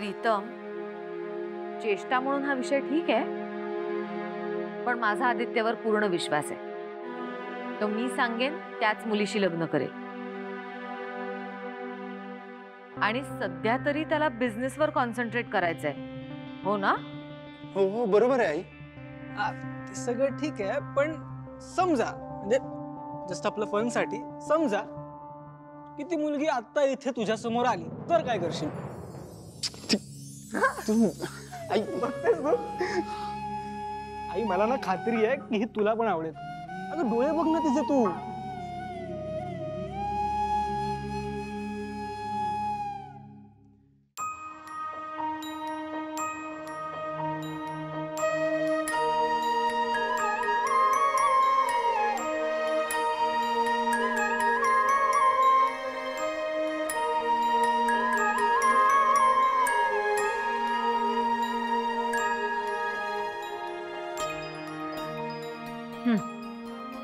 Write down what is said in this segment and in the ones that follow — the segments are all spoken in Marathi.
प्रीतम, चेष्टा म्हणून हा विषय ठीक आहे, पण माझा आदित्यवर पूर्ण विश्वास आहे. तो मी सांगेन त्याच मुलीशी लग्न करेल. आणि सध्या तरी त्याला बिझनेसवर कॉन्सन्ट्रेट करायचंय, हो ना? हो हो बरोबर आहे आई. ते सगळं ठीक आहे, पण समजा म्हणजे जस्ट आपलं फन साठी समजा की ती मुलगी आता इथे तुझ्या समोर आली तर काय करशील? आई बघतेस बघ. आई मला ना खात्री आहे की ही तुला पण आवडेल. अगं डोळे बघ ना तिचे तू.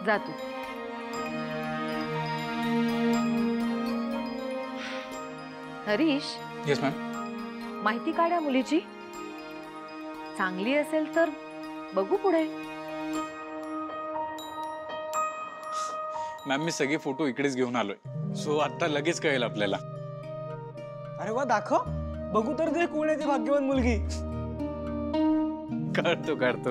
जा तू. Harish, yes ma'am. माहिती काढ या मुलीची. चांगली असेल तर बघू पुढे. मॅम मी सगळे फोटो इकडेच घेऊन आलोय, सो आता लगेच कळेल आपल्याला. अरे वा, दाखव बघू तर दे कोण आहे ती भाग्यवान मुलगी. काढतो काढतो.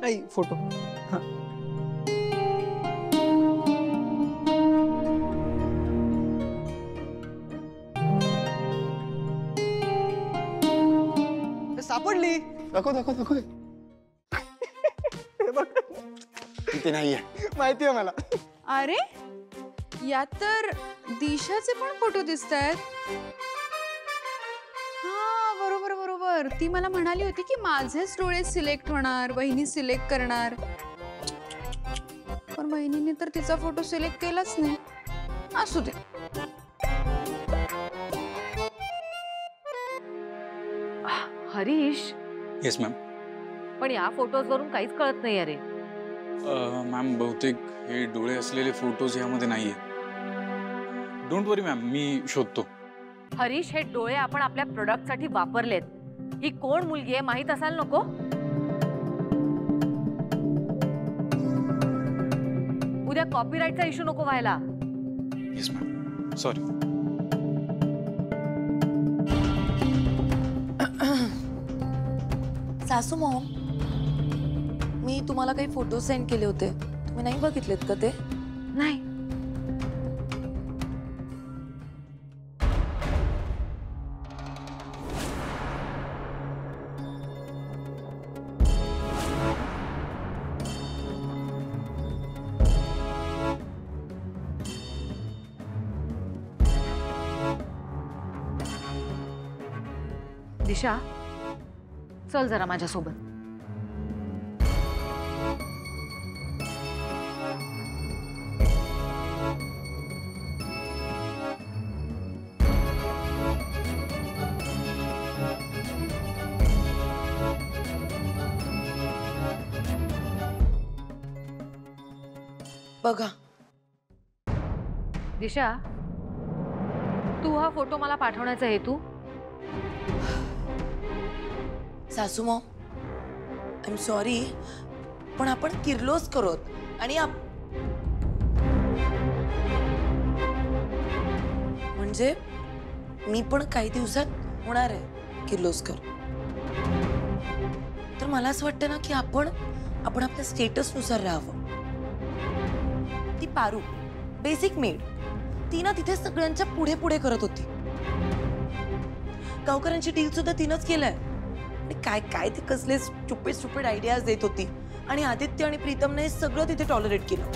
आई फोटो. सापडली. दाखव दाखव दाखव. हे बघ, इथे नाहीये. माहिती आहे मला. अरे यात तर दिशाचे पण फोटो दिसतायत. हा बरोबर बरोबर, ती मला म्हणाली होती की माझेच डोळे सिलेक्ट होणार, वहिनी सिलेक्ट करणार, पण वहिनीने तर तिचा फोटो सिलेक्ट केलाच नाही. असू दे. Harish, yes ma'am. पण या फोटोज वरून काहीच कळत नाही. अरे मॅम बहुतेक हे डोळे असलेले फोटोज यामध्ये नाहीये. डोंट वरी मॅम, मी शोधतो. हरीश, हे डोळे आपण आपल्या प्रोडक्ट साठी वापरलेत. ही कोण मुलगी आहे माहित असायला नको? उद्या कॉपीराईटचा इश्यू नको व्हायला. Yes ma'am, sorry. सासू मॉम, मी तुम्हाला काही फोटो सेंड केले होते, तुम्ही नाही बघितलेत का ते? नाही. दिशा, चल जरा माझ्यासोबत. बघा. दिशा, तू हा फोटो मला पाठवण्याचा हेतू? सासू मॉम, आय एम सॉरी, पण आपण किर्लोस्कर आणि म्हणजे मी पण काही दिवसात होणार आहे किर्लोस्कर. तर मला असं वाटतं ना की आपण आपल्या स्टेटस नुसार राहावं. ती पारू बेसिक मेड, ती ना तिथे सगळ्यांच्या पुढे पुढे करत होती. गावकऱ्यांची डील सुद्धा तिनंच केलंय. काय काय ते कसले स्टुपिड आयडियाज देत होती. आणि आदित्य आणि प्रीतमने सगळं तिथे टॉलरेट केलं.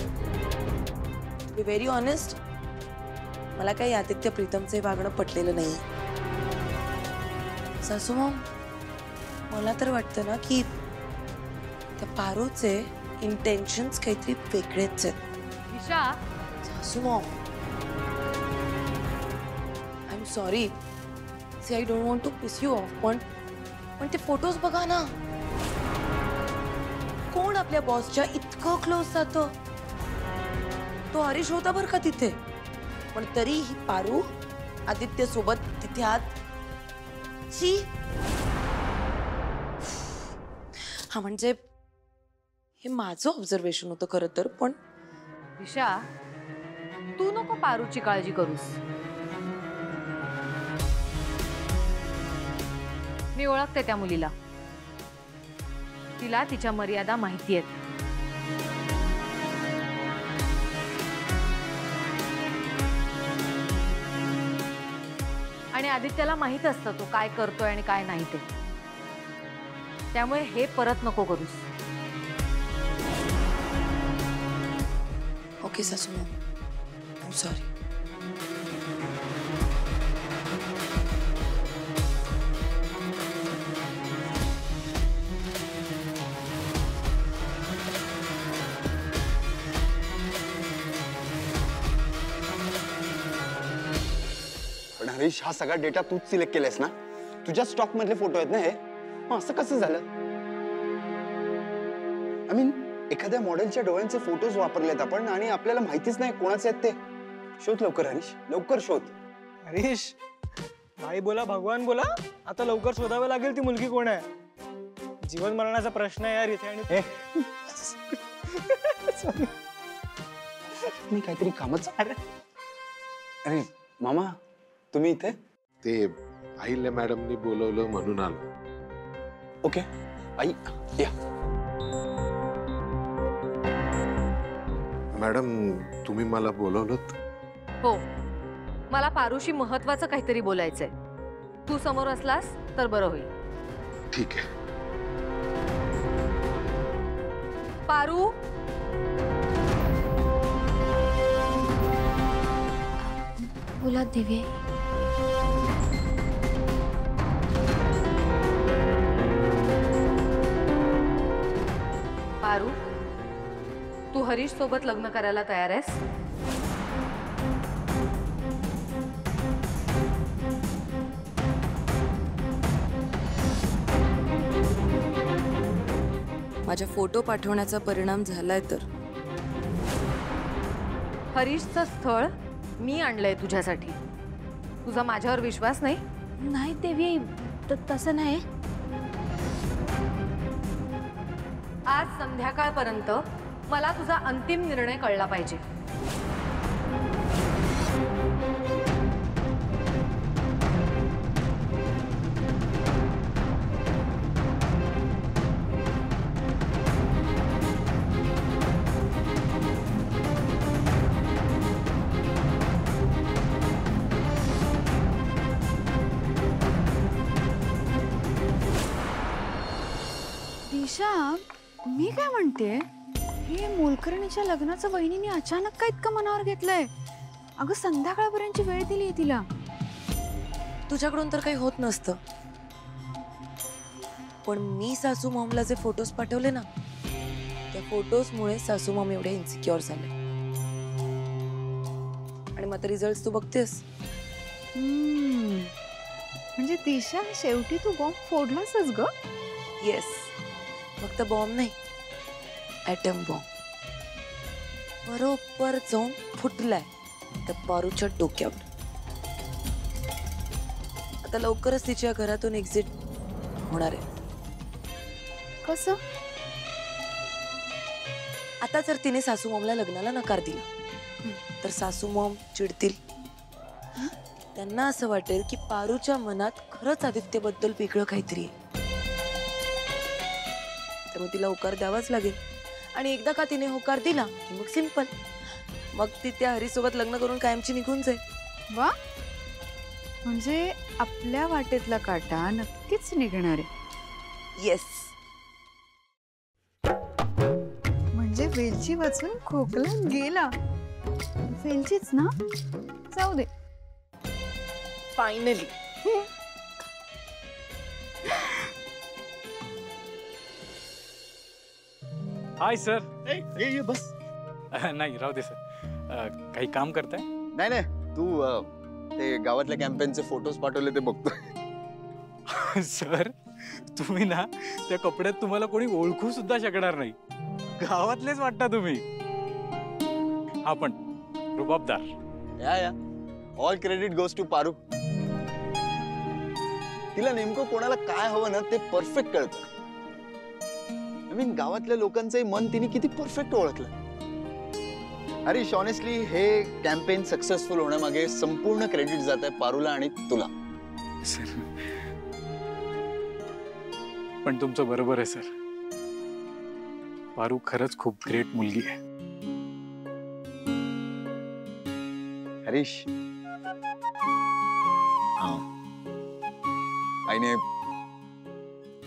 टू बी व्हेरी ऑनेस्ट, मला काही आदित्य प्रीतमचे वागणं पटलेलं नाही. सासू मॉम, मला तर वाटतं ना की त्या पारूचे इंटेन्शन्स काहीतरी वेगळेच आहेत. दिशा, सासू mom, I am sorry, see I don't want to piss you off, पण ते फोटोज बघा ना. कोण आपल्या बॉसच्या इतकं क्लोज जातं? तो हरीश होता बरं का तिथे, पण तरी ही पारू आदित्य सोबत तिथे आत. शी. हा म्हणजे हे माझं ऑब्झर्वेशन होतं खरं तर, पण दिशा, तू नको पारूची काळजी करूस. मी ओळखते त्या मुलीला. तिला तिच्या मर्यादा माहिती आहेत. आणि आदित्याला माहित असतं तो काय करतोय आणि काय नाही ते. त्यामुळे हे परत नको करूस. ओके सासू, आय एम सॉरी. पण हरीश, हा सगळा डेटा तूच सिलेक्ट केलायस ना? तुझ्या स्टॉक मधले फोटो आहेत ना हे? मग असं कसं झालं? आय मीन, एखाद्या मॉडेलच्या डोळ्यांचे फोटोज वापरलेत आपण आणि आपल्याला माहितीच नाही कोणाचे आहेत ते. शोध लवकर हरीश, लवकर शोध. हरीश, भाई बोला भगवान बोला, आता लवकर शोधावं लागेल ती मुलगी कोण आहे. जीवन मरणाचा प्रश्न आहे यार इथे. आणि Sorry. मी काहीतरी कामच. अरे मामा, तुम्ही इथे? ते अहिल्या मॅडमनी बोलवलं म्हणून आलो. ओके आई या. मॅडम, तुम्ही मला बोलवलंत? हो, मला पारूशी महत्वाचं काहीतरी बोलायचंय. तू समोर असलास तर बरं होईल. ठीक आहे. पारू, बोला दिव्य. पारू, तू हरीश सोबत लग्न करायला तयार आहेस? माझ्या फोटो पाठवण्याचा परिणाम झालाय तर. हरीशचं स्थळ मी आणलंय तुझ्यासाठी. तुझा माझ्यावर विश्वास नाही? नाही देवी, तसं नाही. आज संध्याकाळपर्यंत मला तुझा अंतिम निर्णय कळला पाहिजे. दिशा, मी काय म्हणते, हे मोलकरणीच्या लग्नाचं वहिनीने अचानक काय इतकं मनावर घेतलंय? अगं संध्याकाळपर्यंतची वेळ दिली तिला. तुझ्याकडून तर काही होत नसतं, पण मी सासू मॉमला जे फोटोज पाठवले ना, त्या फोटोजमुळे सासू मॉम एवढे इन्सिक्युअर झाले. आणि मग रिझल्ट तू बघतेस. म्हणजे दिशा, शेवटी तू बॉम्ब फोडलासच ग. येस, फक्त बॉम्ब नाही, ॲटम बॉम्ब. बरोबर जाऊन फुटलाय त्या पारूच्या डोक्यावर. आता लवकरच तिच्या घरातून एक्झिट होणार आहे. कसं? आता जर तिने सासू मॉमला लग्नाला नकार दिला तर सासू मॉम चिडतील. त्यांना असं वाटेल की पारूच्या मनात खरंच आदित्यबद्दल वेगळं काहीतरी आहे. त्यामुळे तिला होकार द्यावाच लागेल. आणि एकदा का तिने होकार दिला की मग सिंपल, मग ती त्या हरीसोबत लग्न करून कायमची निघून जाईल. वा, म्हणजे आपल्या वाटेतला काटा नक्कीच निघणार आहे. येस. म्हणजे वेलची वाचून खोकला गेला. वेलचीच ना, जाऊ दे. फायनली. Hi sir. ये बस. नाही राहू दे सर. काही काम करताय? नाही नाही, तू ते गावातल्या कॅम्पेनचे फोटोज पाठवले ते बघतोय. सर, तुम्ही ना त्या कपड्यात तुम्हाला कोणी ओळखू सुद्धा शकणार नाही. गावातलेच वाटता तुम्ही. हा पण रुबाबदार. या all credit goes to Paru. तिला नेमकं कोणाला काय हवं ना ते परफेक्ट कळतं. आय मीन गावातल्या लोकांचंही मन तिने किती परफेक्ट ओळखलं. हरीश, ऑनेस्टली हे कॅम्पेन सक्सेसफुल होण्यामागे संपूर्ण क्रेडिट जात आहे पारूला आणि तुला. सर, पण तुमचं बरोबर आहे सर. पारू खरंच खूप ग्रेट मुलगी आहे. हरीश, आईने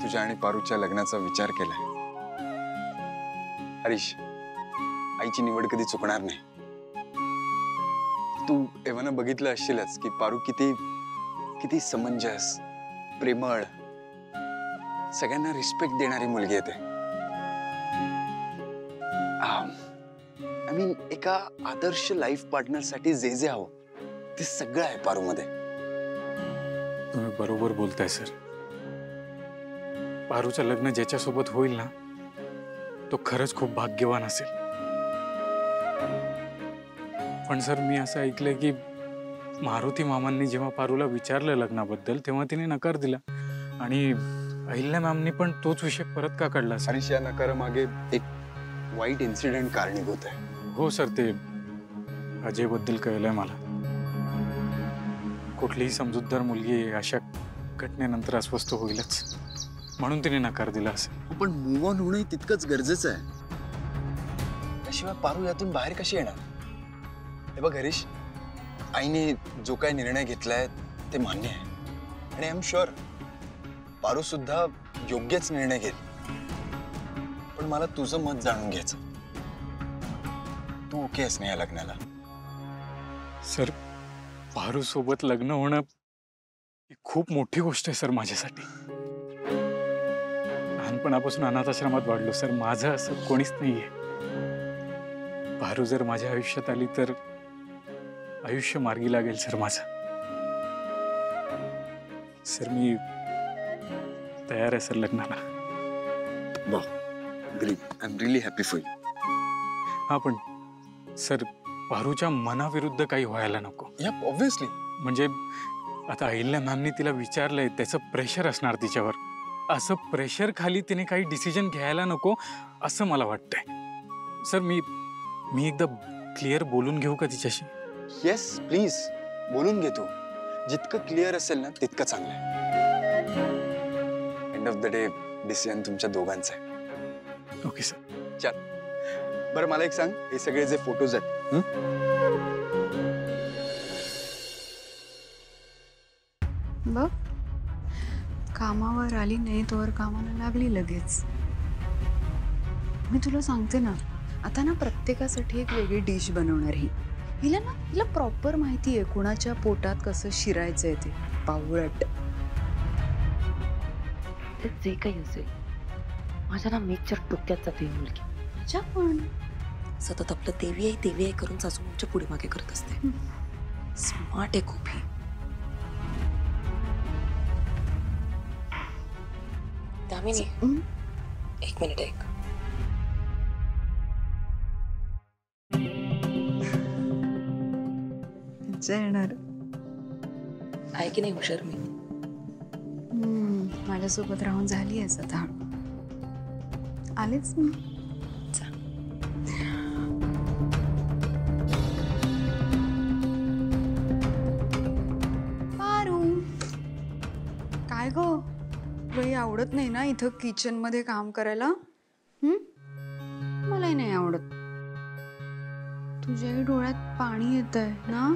तुझ्या आणि पारूच्या लग्नाचा विचार केलाय. हरीश, आईची निवड कधी चुकणार नाही. तू एव्हाना बघितलं असशीलच की पारू किती किती समंजस, प्रेमळ, सगळ्यांना रिस्पेक्ट देणारी मुलगी आहे. आय मीन एका आदर्श लाईफ पार्टनर साठी जे जे हवं ते सगळं आहे पारूमध्ये. तुम्ही बरोबर बोलताय सर. पारूचं लग्न ज्याच्यासोबत होईल ना तो खरंच खूप भाग्यवान असेल. पण सर, मी असं ऐकलंय की मारुती मामांनी जेव्हा पारूला विचारलं लग्नाबद्दल तेव्हा तिने नकार दिला आणि अहिल्या मॅमनी पण तोच विषय परत का काढला? हरीश, या नकारामागे एक वाईट इन्सिडेंट कारणीभूत आहे. हो सर, ते अजय बद्दल कळलंय मला. कुठलीही समजूतदार मुलगी अशा घटनेनंतर अस्वस्थ होईलच, म्हणून तिने नकार दिला असेल. पण मूव्ह ऑन होणं तितकंच गरजेचं आहे. त्याशिवाय पारू यातून बाहेर कशी येणार? हे बघ हरीश, आईने जो काय निर्णय घेतलाय ते मान्य आहे आणि आय एम शुअर पारू सुद्धा योग्यच निर्णय घेईल. पण मला तुझं मत जाणून घ्यायचं. तू ओके आहेस ना या लग्नाला? सर, पारू सोबत लग्न होणं ही खूप मोठी गोष्ट आहे सर माझ्यासाठी. लहानपणापासून अनाथ आश्रमात वाढलो सर. माझं असं कोणीच नाहीये. पारू जर माझ्या आयुष्यात आली तर आयुष्य मार्गी लागेल सर माझं. सर, मी तयार आहे सर लग्नाला. Great, I am really happy for you. हा, पण सर, पारूच्या मनाविरुद्ध काही व्हायला नको. या ऑब्व्हियसली. म्हणजे आता अहिल्या मॅमनी तिला विचारलंय, त्याचं प्रेशर असणार तिच्यावर. असं प्रेशर खाली तिने काही डिसिजन घ्यायला नको असं मला वाटतंय. सर, मी एकदा क्लिअर बोलून घेऊ का तिच्याशी? येस प्लीज, बोलून घेतो. जितकं क्लिअर असेल ना तितकं चांगलं आहे. End of the day decision तुमच्या दोघांचा आहे. Okay sir. चल, बरं मला एक सांग, हे सगळे जे फोटोज आहेत बघ, कामावर आली नाही तोवर कामाला लागली लगेच. मी तुला सांगते ना, आता ना प्रत्येकासाठी एक वेगळी डिश बनवणार ही. हिला प्रॉपर माहिती आहे कुणाच्या पोटात कसं शिरायचंय ते. पावळट. जे काही असेल, माझ्या ना मेच्या डोक्यात जाते मुलगी. अच्छा, पण सतत आपलं देवी आहे करून सासू आमच्या पुढे मागे करत असते. स्मार्ट आहे खूप ही. दामिनी, एक मिनिट ऐक. येणार आहे की नाही हुशार मी? माझ्यासोबत राहून झाली आहेस आता. आलेच मी. पारू, काय गो, तुलाही आवडत नाही ना इथं किचन मध्ये काम करायला? मलाही नाही आवडत. तुझ्याही डोळ्यात पाणी येतंय ना?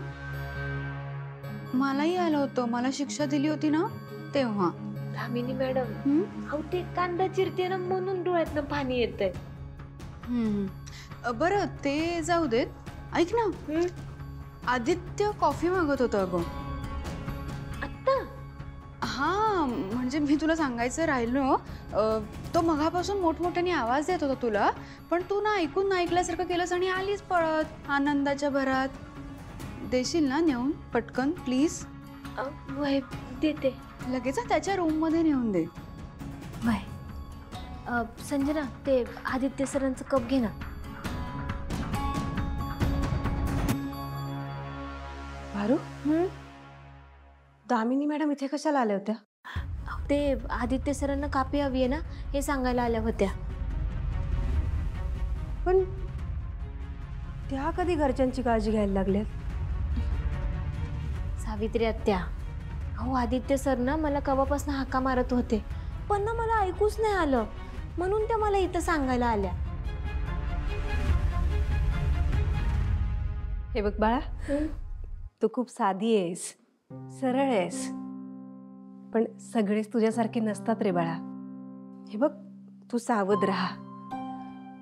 मलाही आलं होतं. मला शिक्षा दिली होती ना तेव्हा. दामिनी मॅडम, अहो ते कांदा चिरते ना म्हणून डोळ्यातनं पाणी येतंय. बरं ते जाऊ देत. ऐक ना, आदित्य कॉफी मागत होता अगं. आत्ता? हा, म्हणजे मी तुला सांगायचं राहिलो. तो मगापासून मोठमोठ्याने आवाज देत होता तुला, पण तू ना ऐकून ना ऐकल्यासारखं केलंस आणि आलीच पळत आनंदाच्या भरात. देशील ना नेऊन पटकन प्लीज? वय देते लगेच. त्याच्या रूम मध्ये नेऊन दे. वय. संजना, ते आदित्य सरांचं कप घे ना. पारू दामिनी मॅडम इथे कशाला आल्या होत्या? ते आदित्य सरांना कापी हवी आहे ना हे सांगायला आल्या होत्या. पण त्या कधी घरच्यांची काळजी घ्यायला लागल्यात? सावित्री आत्या, हो आदित्य सर ना मला कवापासून हाका मारत होते पण ना मला ऐकूच नाही आलं म्हणून त्या मला इथं सांगायला आल्या. हे बघ बाळा, तू खूप साधी आहेस, सरळ आहेस, पण सगळेच तुझ्यासारखे नसतात रे बाळा. हे बघ, तू सावध राहा,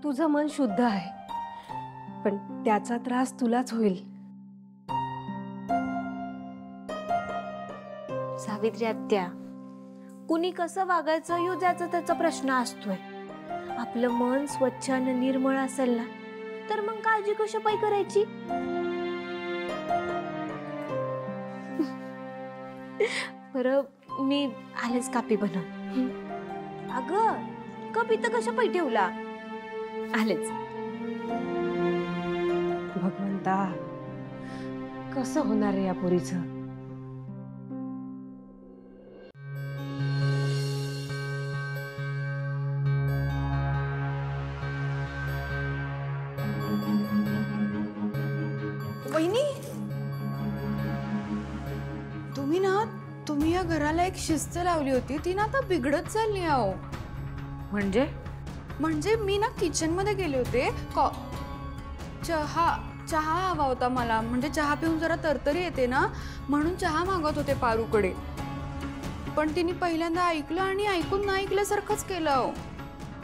तुझं मन शुद्ध आहे, पण त्याचा त्रास तुलाच होईल. सावित्री आत्या, कुणी कसं वागायचं ह्यो ज्याचा त्याचा प्रश्न असतोय. आपलं मन स्वच्छ आणि निर्मळ असेल ना तर मग काळजी कशा पायी करायची. बरं मी आलेच कापी बनवून. अगं कप इथं कशा पायी ठेवला? आलेच. भगवंता, कसं होणार आहे या पोरीचं? वहिनी, तुम्ही या घराला एक शिस्त लावली होती ती ना आता बिघडत चालली आहे. म्हणजे मी ना किचन मध्ये गेले होते. चहा हवा होता मला, म्हणजे चहा पिऊन जरा तरतरी येते ना म्हणून चहा मागत होते पारूकडे. पण तिने पहिल्यांदा ऐकलं आणि ऐकून नाही ऐकल्यासारखंच केलं.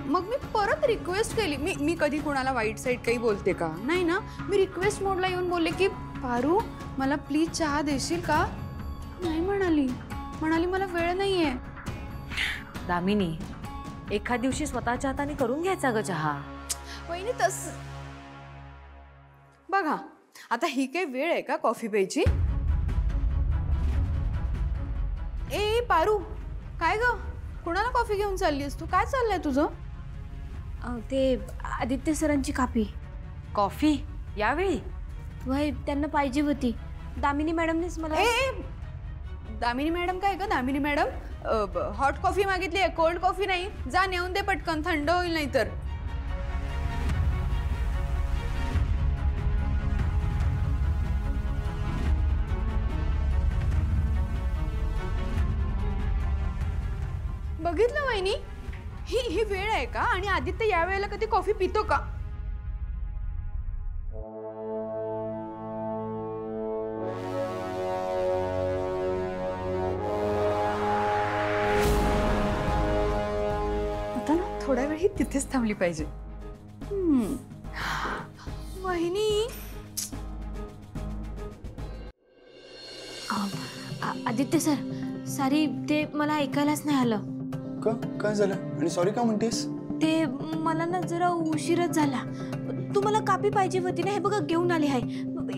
मग मी परत रिक्वेस्ट केली. मी कधी कोणाला वाईट साईड काही बोलते का? नाही ना. मी रिक्वेस्ट मोडला येऊन बोलले की पारू मला प्लीज चहा देशील का? नाही म्हणाली मला वेळ नाहीये. दामिनी, एखाद दिवशी स्वतःच्या हाताने करून घ्यायचा ग चहा. वहिनी तस बघा, आता ही काही वेळ आहे का कॉफी प्यायची? ए पारू, काय ग कुणाला कॉफी घेऊन चाललीस तू? काय चाललंय तुझं? ते आदित्य सरांची कापी. कॉफी यावेळी? वय त्यांना पाहिजे होती. दामिनी मॅडमनेच मला. दामिनी मॅडम काय ग? दामिनी मॅडम हॉट कॉफी मागितली आहे, कोल्ड कॉफी नाही. जा नेऊन दे पटकन, थंड होईल नाही तर. बघितलं वहिनी, ही वेळ आहे का? आणि आदित्य या वेळेला कधी कॉफी पितो का? आता ना थोड्या वेळ ही तिथेच थांबली पाहिजे. वहिनी, आदित्य सर सॉरी, ते मला ऐकायलाच नाही आलं. का? काय झालं? आणि सॉरी का म्हणतेस? ते मला ना जरा उशीरच झाला. तुम्हाला कापी पाहिजे होती ना, हे बघा घेऊन आली आहे.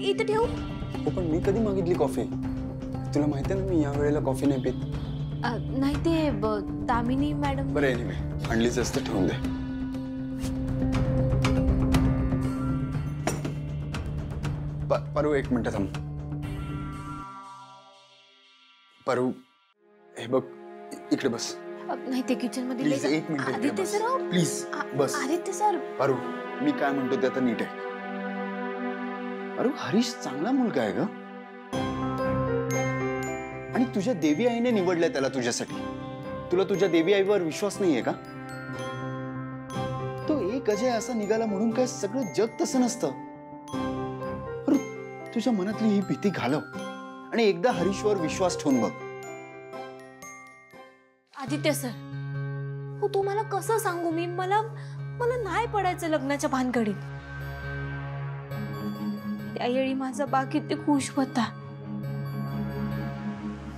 इथं ठेवू? हो, पण मी कधी मागितली कॉफी? तुला माहिती आहे ना मी या वेळेला कॉफी नाही पित. नाही ते दामिनी मॅडम. बरं एनिवे, आणलीच असतं, ठेवून दे. पारू एक मिनिट थांब. पारू हे बघ, इकडे बस. नाही ते किचन मध्ये. प्लीज एक मिनिट. आदित्य सर प्लीज बस. आदित्य सर. पारू मी काय म्हणतो ते आता नीट आहे. पारू हरीश चांगला मुलगा आहे ग, आणि तुझ्या देवी आईने निवडलंय त्याला तुझ्यासाठी. तुला तुझ्या देवी आईवर विश्वास नाहीये का? तो एक अजय असा निघाला म्हणून काय सगळं जग तसं नसतं. तुझ्या मनातली ही भीती घालव आणि एकदा हरीशवर विश्वास ठेवून बघ. आदित्य सर, हो तुम्हाला कसं सांगू मी? मला नाही पडायचं लग्नाच्या भानगडीत. त्यावेळी माझा बा किती खुश होता.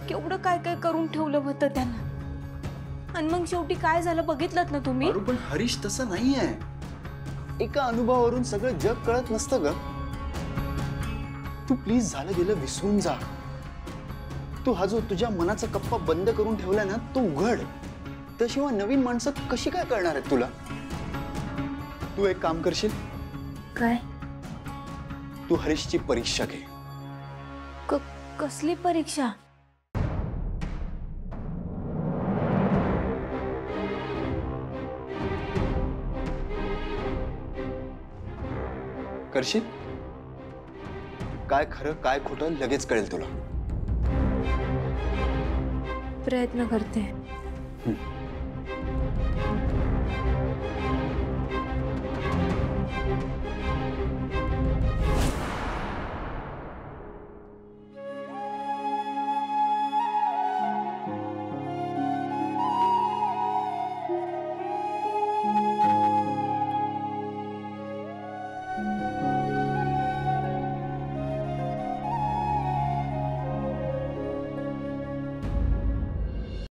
केवढं काय काय करून ठेवलं होतं त्यांना. आणि मग शेवटी काय झालं बघितलं ना तुम्ही. पण हरीश तसं नाहीये. एका अनुभवावरून सगळं जग कळत नसतं ग. तू प्लीज झालं गेलं विसरून जा. तू हा जो तुझ्या मनाचा कप्पा बंद करून ठेवलाय ना तो उघड. त्याशिवाय नवीन माणसं कशी काय करणार आहेत तुला? तू एक काम करशील? काय? तू हरीशची परीक्षा घे. कसली परीक्षा? करशील? काय खरं काय खोटं लगेच कळेल तुला. प्रयत्न करते.